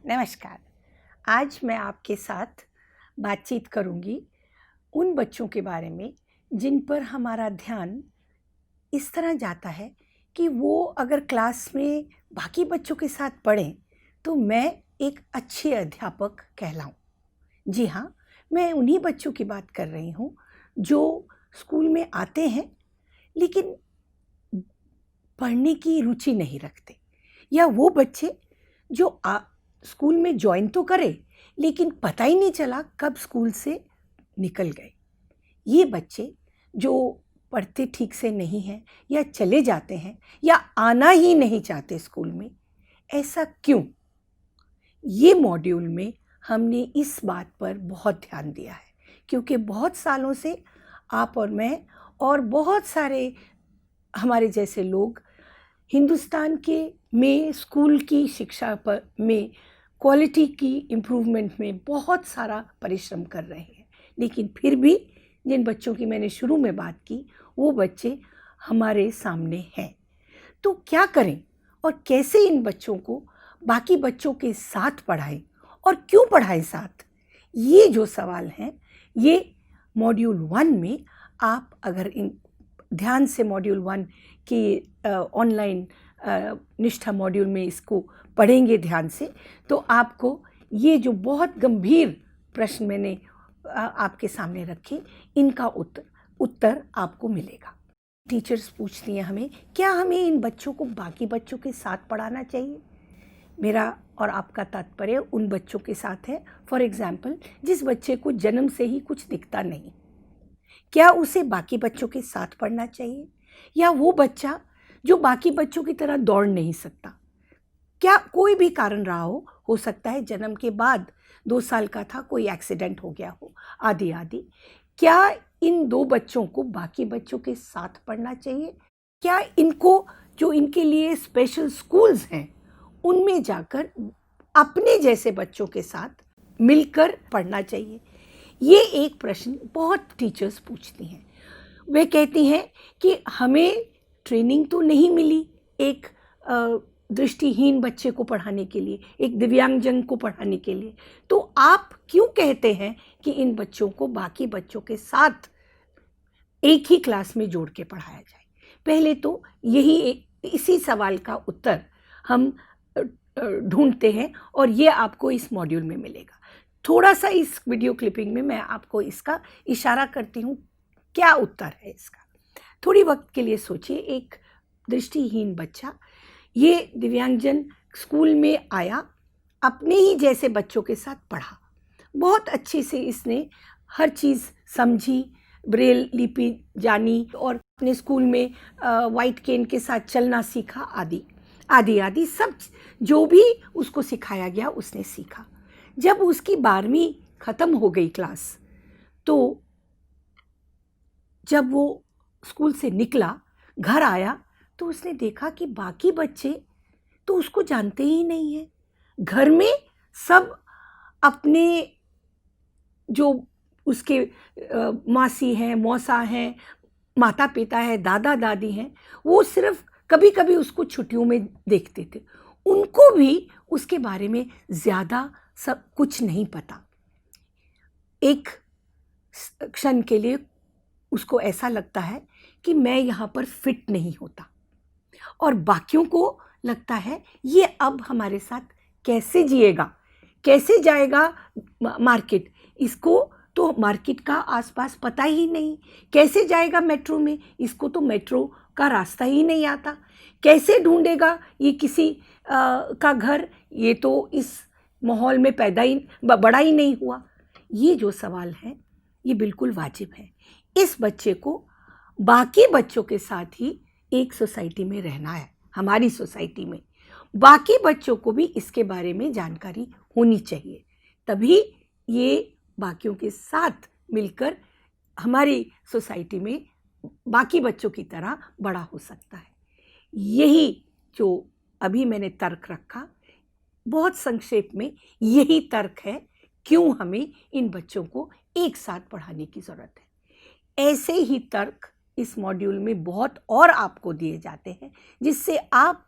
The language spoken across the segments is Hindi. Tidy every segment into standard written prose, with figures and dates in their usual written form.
नमस्कार। आज मैं आपके साथ बातचीत करूंगी उन बच्चों के बारे में जिन पर हमारा ध्यान इस तरह जाता है कि वो अगर क्लास में बाकी बच्चों के साथ पढ़ें तो मैं एक अच्छे अध्यापक कहलाऊं। जी हाँ, मैं उन्हीं बच्चों की बात कर रही हूँ जो स्कूल में आते हैं लेकिन पढ़ने की रुचि नहीं रखते, या वो बच्चे जो स्कूल में ज्वाइन तो करे लेकिन पता ही नहीं चला कब स्कूल से निकल गए। ये बच्चे जो पढ़ते ठीक से नहीं हैं या चले जाते हैं या आना ही नहीं चाहते स्कूल में, ऐसा क्यों? ये मॉड्यूल में हमने इस बात पर बहुत ध्यान दिया है क्योंकि बहुत सालों से आप और मैं और बहुत सारे हमारे जैसे लोग हिंदुस्तान के में स्कूल की शिक्षा पर में क्वालिटी की इम्प्रूवमेंट में बहुत सारा परिश्रम कर रहे हैं, लेकिन फिर भी जिन बच्चों की मैंने शुरू में बात की वो बच्चे हमारे सामने हैं। तो क्या करें और कैसे इन बच्चों को बाकी बच्चों के साथ पढ़ाएं और क्यों पढ़ाएं साथ? ये जो सवाल हैं ये मॉड्यूल 1 में आप अगर इन ध्यान से मॉड्यूल 1 की ऑनलाइन निष्ठा मॉड्यूल में इसको पढ़ेंगे ध्यान से, तो आपको ये जो बहुत गंभीर प्रश्न मैंने आपके सामने रखे इनका उत्तर आपको मिलेगा। टीचर्स पूछती हैं हमें, क्या हमें इन बच्चों को बाकी बच्चों के साथ पढ़ाना चाहिए? मेरा और आपका तात्पर्य उन बच्चों के साथ है, फॉर एग्जाम्पल जिस बच्चे को जन्म से ही कुछ दिखता नहीं, क्या उसे बाकी बच्चों के साथ पढ़ना चाहिए? या वो बच्चा जो बाकी बच्चों की तरह दौड़ नहीं सकता, क्या कोई भी कारण रहा हो सकता है जन्म के बाद 2 साल का था, कोई एक्सीडेंट हो गया हो, आदि आदि, क्या इन 2 बच्चों को बाकी बच्चों के साथ पढ़ना चाहिए? क्या इनको जो इनके लिए स्पेशल स्कूल्स हैं उनमें जाकर अपने जैसे बच्चों के साथ मिलकर पढ़ना चाहिए? ये एक प्रश्न बहुत टीचर्स पूछती हैं। वे कहती हैं कि हमें ट्रेनिंग तो नहीं मिली एक दृष्टिहीन बच्चे को पढ़ाने के लिए, एक दिव्यांगजन को पढ़ाने के लिए, तो आप क्यों कहते हैं कि इन बच्चों को बाकी बच्चों के साथ एक ही क्लास में जोड़ के पढ़ाया जाए? पहले तो इसी सवाल का उत्तर हम ढूंढते हैं और ये आपको इस मॉड्यूल में मिलेगा। थोड़ा सा इस वीडियो क्लिपिंग में मैं आपको इसका इशारा करती हूँ, क्या उत्तर है इसका। थोड़ी वक्त के लिए सोचिए, एक दृष्टिहीन बच्चा ये दिव्यांगजन स्कूल में आया, अपने ही जैसे बच्चों के साथ पढ़ा, बहुत अच्छे से इसने हर चीज़ समझी, ब्रेल लिपि जानी और अपने स्कूल में वाइट केन के साथ चलना सीखा, आदि आदि आदि सब जो भी उसको सिखाया गया उसने सीखा। जब उसकी 12वीं ख़त्म हो गई क्लास, तो जब वो स्कूल से निकला, घर आया, तो उसने देखा कि बाकी बच्चे तो उसको जानते ही नहीं हैं। घर में सब अपने जो उसके मासी हैं, मौसा हैं, माता पिता है, दादा दादी हैं, वो सिर्फ कभी कभी उसको छुट्टियों में देखते थे, उनको भी उसके बारे में ज़्यादा सब कुछ नहीं पता। एक क्षण के लिए उसको ऐसा लगता है कि मैं यहाँ पर फिट नहीं होता, और बाकियों को लगता है ये अब हमारे साथ कैसे जिएगा, कैसे जाएगा मार्केट, इसको तो मार्केट का आसपास पता ही नहीं, कैसे जाएगा मेट्रो में, इसको तो मेट्रो का रास्ता ही नहीं आता, कैसे ढूंढेगा ये किसी का घर, ये तो इस माहौल में बड़ा ही नहीं हुआ। ये जो सवाल है ये बिल्कुल वाजिब है। इस बच्चे को बाकी बच्चों के साथ ही एक सोसाइटी में रहना है, हमारी सोसाइटी में बाकी बच्चों को भी इसके बारे में जानकारी होनी चाहिए, तभी ये बाकियों के साथ मिलकर हमारी सोसाइटी में बाकी बच्चों की तरह बड़ा हो सकता है। यही जो अभी मैंने तर्क रखा, बहुत संक्षेप में यही तर्क है क्यों हमें इन बच्चों को एक साथ पढ़ाने की ज़रूरत है। ऐसे ही तर्क इस मॉड्यूल में बहुत और आपको दिए जाते हैं, जिससे आप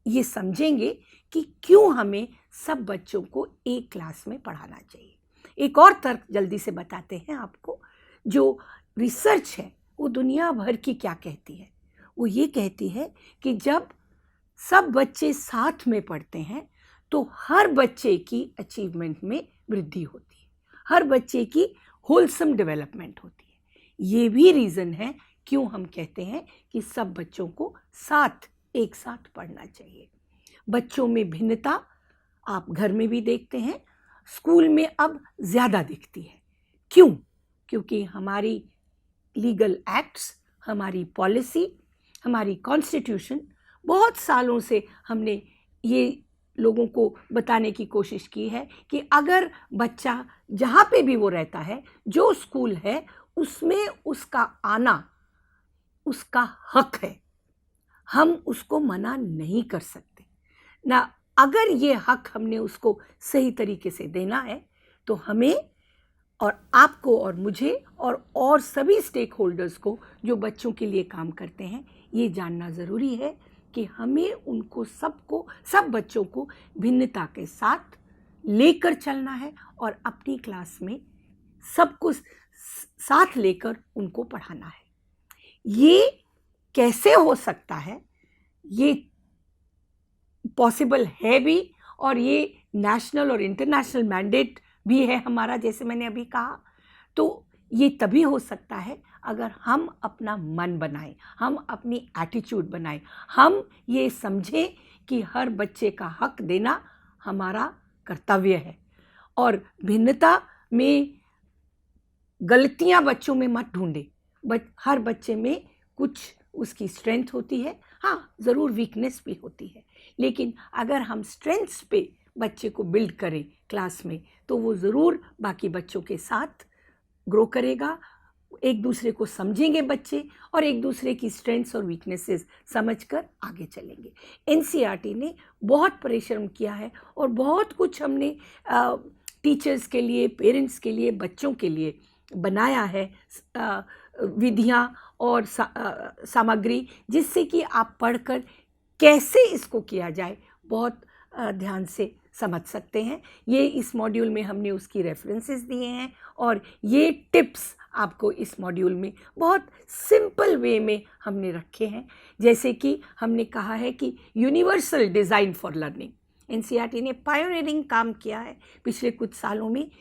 ये समझेंगे कि क्यों हमें सब बच्चों को एक क्लास में पढ़ाना चाहिए। एक और तर्क जल्दी से बताते हैं आपको। जो रिसर्च है वो दुनिया भर की क्या कहती है? वो ये कहती है कि जब सब बच्चे साथ में पढ़ते हैं तो हर बच्चे की अचीवमेंट में वृद्धि होती है, हर बच्चे की होलसम डेवलपमेंट होती है। ये भी रीज़न है क्यों हम कहते हैं कि सब बच्चों को एक साथ पढ़ना चाहिए। बच्चों में भिन्नता आप घर में भी देखते हैं, स्कूल में अब ज़्यादा दिखती है। क्यों? क्योंकि हमारी लीगल एक्ट्स, हमारी पॉलिसी, हमारी कॉन्स्टिट्यूशन, बहुत सालों से हमने ये लोगों को बताने की कोशिश की है कि अगर बच्चा जहाँ पे भी वो रहता है, जो स्कूल है, उसमें उसका आना उसका हक है, हम उसको मना नहीं कर सकते ना। अगर ये हक हमने उसको सही तरीके से देना है तो हमें और आपको और मुझे और सभी स्टेक होल्डर्स को जो बच्चों के लिए काम करते हैं, ये जानना ज़रूरी है कि हमें उनको सब बच्चों को भिन्नता के साथ लेकर चलना है और अपनी क्लास में सबको साथ लेकर उनको पढ़ाना है। ये कैसे हो सकता है? ये पॉसिबल है भी, और ये नेशनल और इंटरनेशनल मैंडेट भी है हमारा, जैसे मैंने अभी कहा। तो ये तभी हो सकता है अगर हम अपना मन बनाएं, हम अपनी एटीट्यूड बनाएं, हम ये समझें कि हर बच्चे का हक देना हमारा कर्तव्य है। और भिन्नता में गलतियां बच्चों में मत ढूंढें। हर बच्चे में कुछ उसकी स्ट्रेंथ होती है, हाँ ज़रूर वीकनेस भी होती है, लेकिन अगर हम स्ट्रेंथ्स पे बच्चे को बिल्ड करें क्लास में तो वो ज़रूर बाकी बच्चों के साथ ग्रो करेगा। एक दूसरे को समझेंगे बच्चे और एक दूसरे की स्ट्रेंथ्स और वीकनेसेस समझकर आगे चलेंगे। एनसीईआरटी ने बहुत परिश्रम किया है और बहुत कुछ हमने टीचर्स के लिए, पेरेंट्स के लिए, बच्चों के लिए बनाया है विधियाँ और सामग्री, जिससे कि आप पढ़कर कैसे इसको किया जाए बहुत ध्यान से समझ सकते हैं। ये इस मॉड्यूल में हमने उसकी रेफरेंसेस दिए हैं और ये टिप्स आपको इस मॉड्यूल में बहुत सिंपल वे में हमने रखे हैं। जैसे कि हमने कहा है कि universal design for learning, NCERT ने पायोनियरिंग काम किया है पिछले कुछ सालों में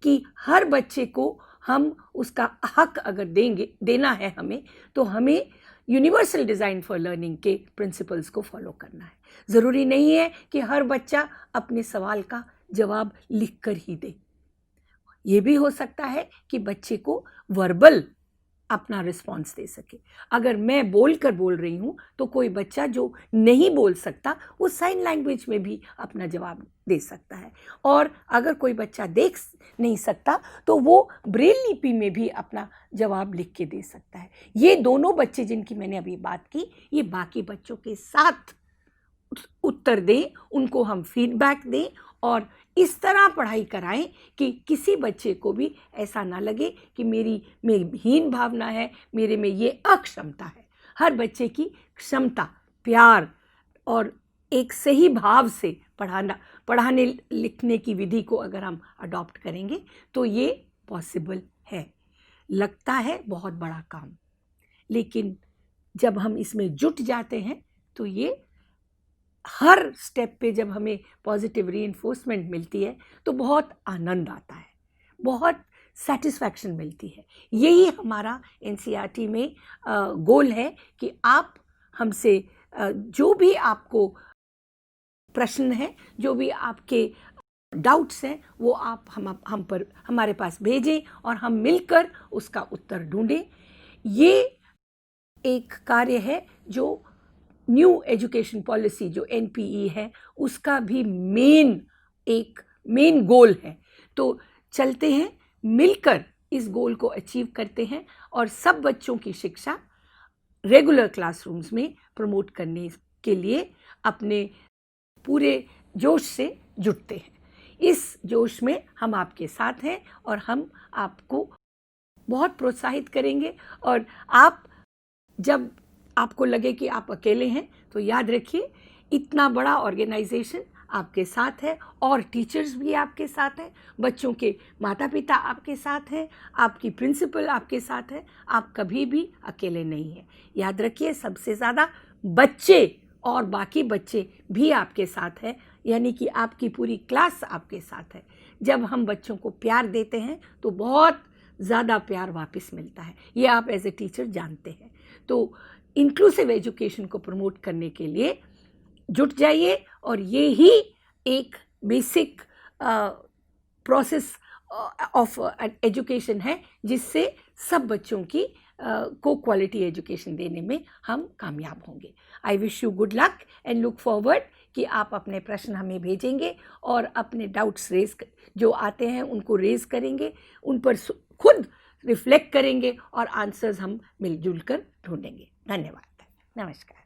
कि हर बच्चे को हम उसका हक अगर देना है हमें, तो हमें यूनिवर्सल डिज़ाइन फॉर लर्निंग के प्रिंसिपल्स को फॉलो करना है। ज़रूरी नहीं है कि हर बच्चा अपने सवाल का जवाब लिख कर ही दे। ये भी हो सकता है कि बच्चे को वर्बल अपना रिस्पॉन्स दे सके। अगर मैं बोल रही हूँ तो कोई बच्चा जो नहीं बोल सकता वो साइन लैंग्वेज में भी अपना जवाब दे सकता है, और अगर कोई बच्चा देख नहीं सकता तो वो ब्रेल लिपि में भी अपना जवाब लिख के दे सकता है। ये दोनों बच्चे जिनकी मैंने अभी बात की, ये बाकी बच्चों के साथ उत्तर दें, उनको हम फीडबैक दें और इस तरह पढ़ाई कराएं कि किसी बच्चे को भी ऐसा ना लगे कि मेरी में हीन भावना है, मेरे में ये अक्षमता है। हर बच्चे की क्षमता, प्यार और एक सही भाव से पढ़ाने लिखने की विधि को अगर हम अडॉप्ट करेंगे तो ये पॉसिबल है। लगता है बहुत बड़ा काम, लेकिन जब हम इसमें जुट जाते हैं तो ये हर स्टेप पे जब हमें पॉजिटिव रीइंफोर्समेंट मिलती है तो बहुत आनंद आता है, बहुत सेटिस्फैक्शन मिलती है। यही हमारा एनसीईआरटी में गोल है कि आप हमसे जो भी आपको प्रश्न है, जो भी आपके डाउट्स हैं, वो आप हमारे पास भेजें और हम मिलकर उसका उत्तर ढूंढें। ये एक कार्य है जो न्यू एजुकेशन पॉलिसी जो एनपीई है उसका भी मेन गोल है। तो चलते हैं, मिलकर इस गोल को अचीव करते हैं और सब बच्चों की शिक्षा रेगुलर क्लासरूम्स में प्रमोट करने के लिए अपने पूरे जोश से जुटते हैं। इस जोश में हम आपके साथ हैं और हम आपको बहुत प्रोत्साहित करेंगे। और आप जब आपको लगे कि आप अकेले हैं तो याद रखिए, इतना बड़ा ऑर्गेनाइजेशन आपके साथ है और टीचर्स भी आपके साथ हैं, बच्चों के माता पिता आपके साथ हैं, आपकी प्रिंसिपल आपके साथ है। आप कभी भी अकेले नहीं हैं। याद रखिए, सबसे ज़्यादा बच्चे और बाकी बच्चे भी आपके साथ हैं, यानी कि आपकी पूरी क्लास आपके साथ है। जब हम बच्चों को प्यार देते हैं तो बहुत ज़्यादा प्यार वापस मिलता है, ये आप एज ए टीचर जानते हैं। तो इंक्लूसिव एजुकेशन को प्रमोट करने के लिए जुट जाइए और ये ही एक बेसिक प्रोसेस ऑफ एजुकेशन है जिससे सब बच्चों की को क्वालिटी एजुकेशन देने में हम कामयाब होंगे। I wish you good luck and look forward कि आप अपने प्रश्न हमें भेजेंगे और अपने डाउट्स जो आते हैं उनको रेज़ करेंगे, उन पर खुद रिफ्लेक्ट करेंगे और आंसर्स हम मिलजुल कर ढूंढेंगे। धन्यवाद। नमस्कार।